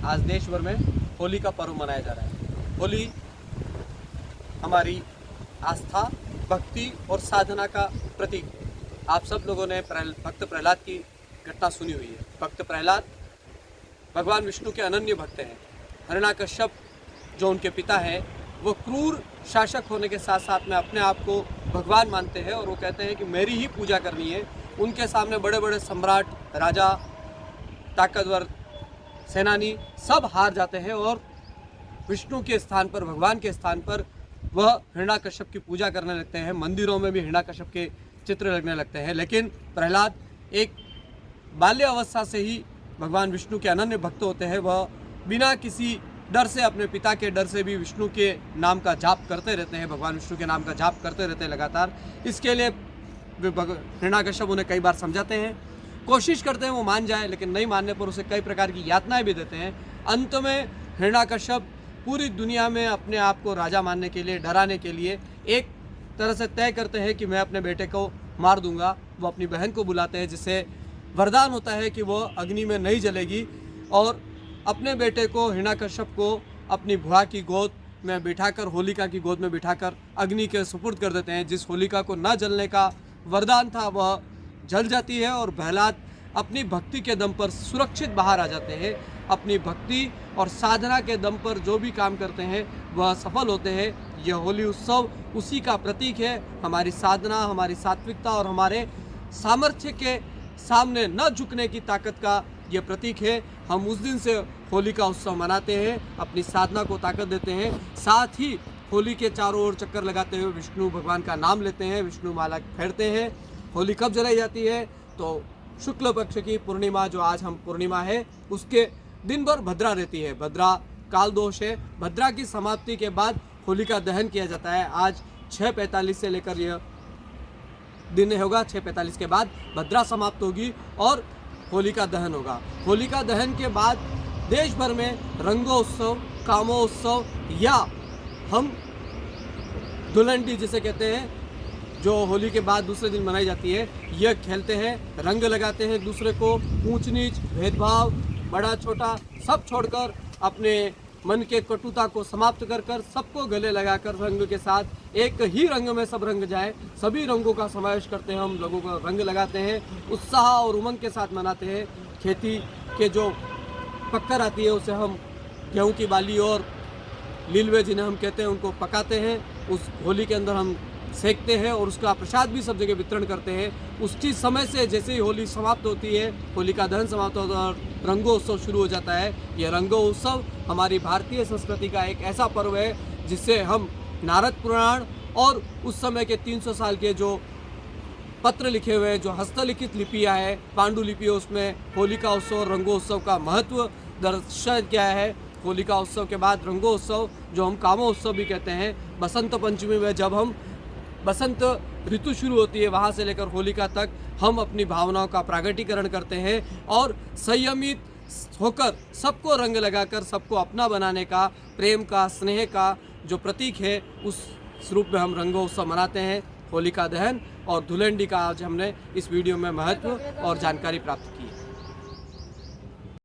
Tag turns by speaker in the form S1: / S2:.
S1: आज देश भर में होली का पर्व मनाया जा रहा है। होली हमारी आस्था, भक्ति और साधना का प्रतीक है। आप सब लोगों ने भक्त प्रहलाद की घटना सुनी हुई है। भक्त प्रहलाद भगवान विष्णु के अनन्य भक्त हैं। हिरण्यकश्यप जो उनके पिता हैं, वो क्रूर शासक होने के साथ साथ में अपने आप को भगवान मानते हैं और वो कहते हैं कि मेरी ही पूजा करनी है। उनके सामने बड़े बड़े सम्राट, राजा, ताकतवर सेनानी सब हार जाते हैं और विष्णु के स्थान पर, भगवान के स्थान पर वह हिरण्यकश्यप की पूजा करने लगते हैं। मंदिरों में भी हिरण्यकश्यप के चित्र लगने लगते हैं। लेकिन प्रहलाद एक बाल्य अवस्था से ही भगवान विष्णु के अनन्य भक्त होते हैं। वह बिना किसी डर से, अपने पिता के डर से भी विष्णु के नाम का जाप करते रहते हैं, भगवान विष्णु के नाम का जाप करते रहते हैं लगातार। इसके लिए हिरण्यकश्यप उन्हें कई बार समझाते हैं, कोशिश करते हैं वो मान जाए, लेकिन नहीं मानने पर उसे कई प्रकार की यातनाएं भी देते हैं। अंत में हिरण्यकश्यप पूरी दुनिया में अपने आप को राजा मानने के लिए, डराने के लिए एक तरह से तय करते हैं कि मैं अपने बेटे को मार दूंगा। वो अपनी बहन को बुलाते हैं, जिससे वरदान होता है कि वो अग्नि में नहीं जलेगी, और अपने बेटे को, हिरण्यकश्यप को, अपनी भुआ की गोद में बिठाकर, होलिका की गोद में बिठाकर अग्नि के सुपुर्द कर देते हैं। जिस होलिका को न जलने का वरदान था वह जल जाती है और प्रहलाद अपनी भक्ति के दम पर सुरक्षित बाहर आ जाते हैं। अपनी भक्ति और साधना के दम पर जो भी काम करते हैं वह सफल होते हैं। यह होली उत्सव उसी का प्रतीक है। हमारी साधना, हमारी सात्विकता और हमारे सामर्थ्य के सामने न झुकने की ताकत का यह प्रतीक है। हम उस दिन से होली का उत्सव मनाते हैं, अपनी साधना को ताकत देते हैं। साथ ही होली के चारों ओर चक्कर लगाते हुए विष्णु भगवान का नाम लेते हैं, विष्णु माला फेरते हैं। होली कब जलाई जाती है? तो शुक्ल पक्ष की पूर्णिमा, जो आज हम पूर्णिमा है, उसके दिन भर भद्रा रहती है। भद्रा काल दोष है। भद्रा की समाप्ति के बाद होली का दहन किया जाता है। आज 6:45 से लेकर यह दिन होगा। 6:45 के बाद भद्रा समाप्त होगी और होलिका दहन होगा। होलिका दहन के बाद देश भर में रंगोत्सव, कामोत्सव या हम दुल्हनडी जिसे कहते हैं, जो होली के बाद दूसरे दिन मनाई जाती है, यह खेलते हैं, रंग लगाते हैं दूसरे को। ऊंच नीच, भेदभाव, बड़ा छोटा सब छोड़कर अपने मन के कटुता को समाप्त कर कर सबको गले लगाकर रंग के साथ एक ही रंग में सब रंग जाए, सभी रंगों का समावेश करते हैं। हम लोगों को रंग लगाते हैं, उत्साह और उमंग के साथ मनाते हैं। खेती के जो पक्कर आती है उसे हम गेहूं की बाली और लीलवे जिन्हें हम कहते हैं उनको पकाते हैं। उस होली के अंदर हम सेकते हैं और उसका प्रसाद भी सब जगह वितरण करते हैं। उसी समय से जैसे ही होली समाप्त होती है, होली का दहन समाप्त होता है और रंगोत्सव शुरू हो जाता है। यह रंगोत्सव हमारी भारतीय संस्कृति का एक ऐसा पर्व है जिससे हम नारद पुराण और उस समय के 300 साल के जो पत्र लिखे हुए हैं, जो हस्तलिखित लिपियाँ है, पांडुलिपि, उसमें होलिका उत्सव और रंगोत्सव का महत्व दर्शाया गया है। होलिका उत्सव के बाद रंगोत्सव, जो हम कामोत्सव भी कहते हैं, बसंत पंचमी में जब हम बसंत ऋतु शुरू होती है, वहाँ से लेकर होलिका तक हम अपनी भावनाओं का प्रागटीकरण करते हैं और संयमित होकर सबको रंग लगाकर सबको अपना बनाने का, प्रेम का, स्नेह का जो प्रतीक है, उस रूप में हम रंगोत्सव मनाते हैं। होलिका दहन और धुलंडी का आज हमने इस वीडियो में महत्व और जानकारी प्राप्त की।